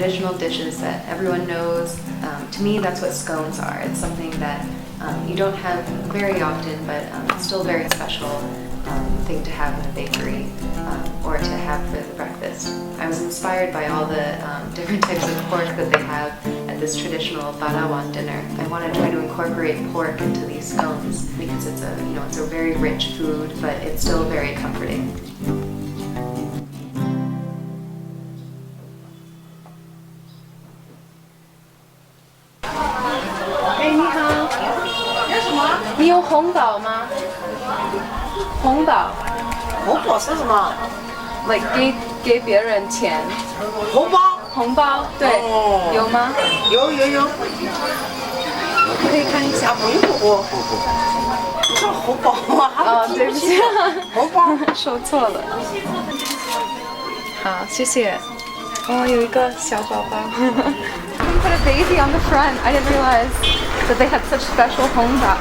traditional dishes that everyone knows. To me, that's what scones are. It's something that you don't have very often, but it's still a very special thing to have in a bakery or to have for the breakfast. I was inspired by all the different types of pork that they have at this traditional Balawan dinner. I want to try to incorporate pork into these scones because it's a very rich food, but it's still very comforting. Hey, 你好。有什么？你有红枣吗？红枣。红枣是什么 ？like 给别人钱。红包。红包，对，哦、有吗？有。可以看一下。不用不。你说红包吗？哦，对不起，红包说错了。好，谢谢。哦，有一个小宝宝。They put a baby on the front. I didn't realize that they had such special hongbao.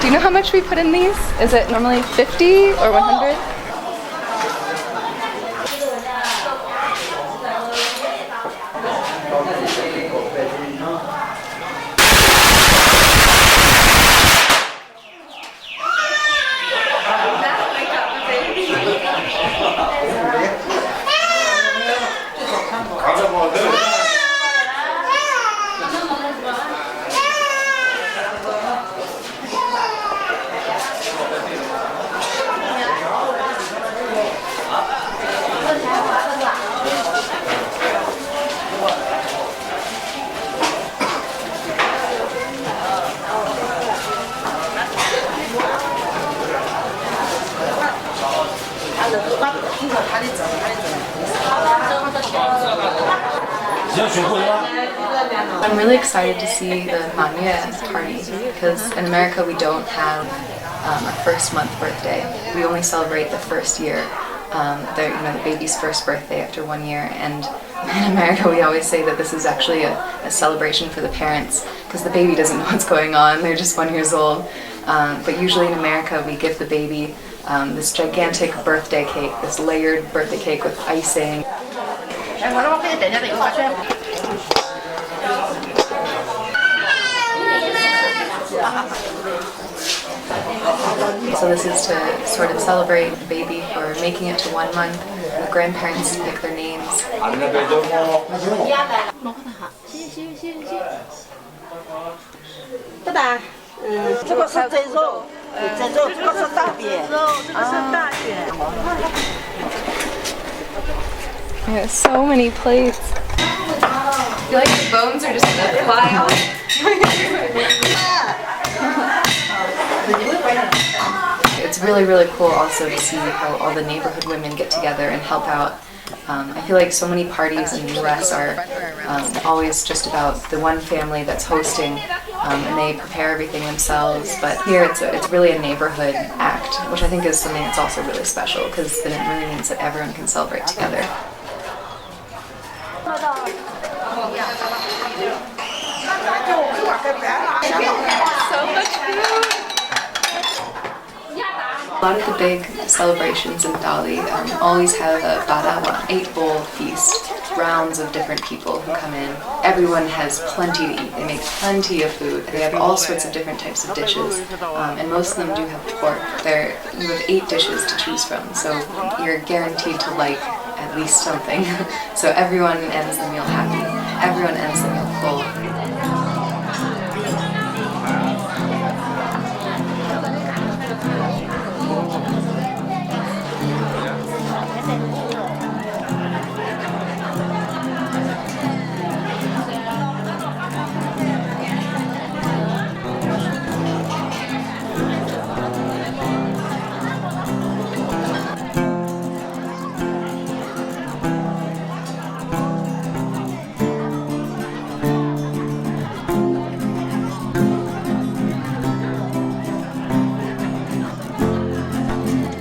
Do you know how much we put in these? Is it normally 50 or 100? I'm really excited to see the Manye party because in America we don't have a first month birthday. We only celebrate the first year, the baby's first birthday after 1 year. And in America we always say that this is actually a celebration for the parents because the baby doesn't know what's going on. They're just 1 year old. But usually in America we give the baby this gigantic birthday cake, this layered birthday cake with icing. So this is to sort of celebrate the baby for making it to 1 month. The grandparents pick their names. 这个是蒸肉，这个是大便，这个是大卷。Yeah, so many plates. I feel like the bones are just gonna fly out. It's really, really cool also to see how all the neighborhood women get together and help out. I feel like so many parties in the US are always just about the one family that's hosting and they prepare everything themselves, but here it's really a neighborhood act, which I think is something that's also really special because then it really means that everyone can celebrate together. So much food! A lot of the big celebrations in Dali always have a barawa, 8-bowl feast, rounds of different people who come in. Everyone has plenty to eat. They make plenty of food. They have all sorts of different types of dishes, and most of them do have pork. You have 8 dishes to choose from, so you're guaranteed to like at least something. So everyone ends the meal happy. Everyone ends the meal full.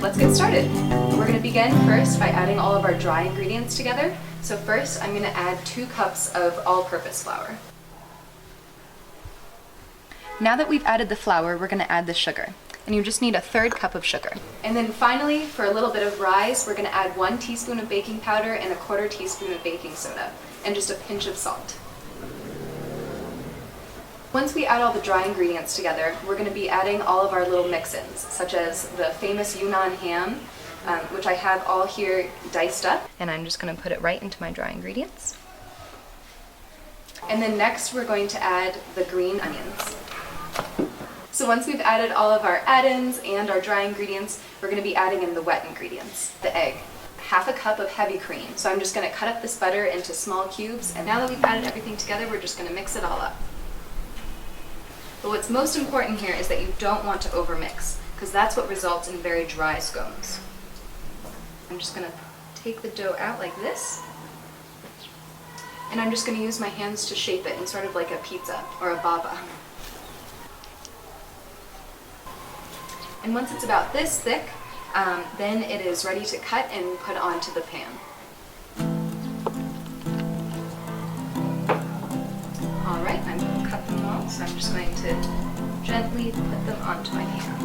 Let's get started. We're going to begin first by adding all of our dry ingredients together. So first I'm going to add 2 cups of all-purpose flour. Now that we've added the flour, we're going to add the sugar. and you just need 1/3 cup of sugar. And then finally, for a little bit of rise, we're going to add 1 teaspoon of baking powder and 1/4 teaspoon of baking soda, and just a pinch of salt. Once we add all the dry ingredients together, we're going to be adding all of our little mix-ins, such as the famous Yunnan ham, which I have all here diced up, and I'm just going to put it right into my dry ingredients. And then next we're going to add the green onions. So once we've added all of our add-ins and our dry ingredients, we're going to be adding in the wet ingredients, the egg. 1/2 cup of heavy cream. So I'm just going to cut up this butter into small cubes, and now that we've added everything together, we're just going to mix it all up. But what's most important here is that you don't want to overmix, because that's what results in very dry scones. I'm just going to take the dough out like this, and I'm just going to use my hands to shape it in sort of like a pizza or a baba. And once it's about this thick, then it is ready to cut and put onto the pan. Alright, I've cut them all, so I'm just going to gently put them onto my pan.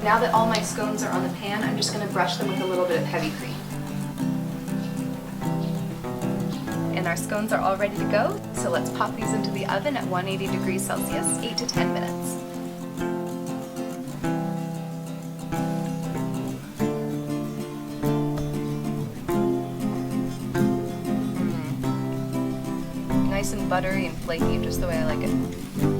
Now that all my scones are on the pan, I'm just going to brush them with a little bit of heavy cream. And our scones are all ready to go, so let's pop these into the oven at 180 degrees Celsius, 8 to 10 minutes. Nice and buttery and flaky, just the way I like it.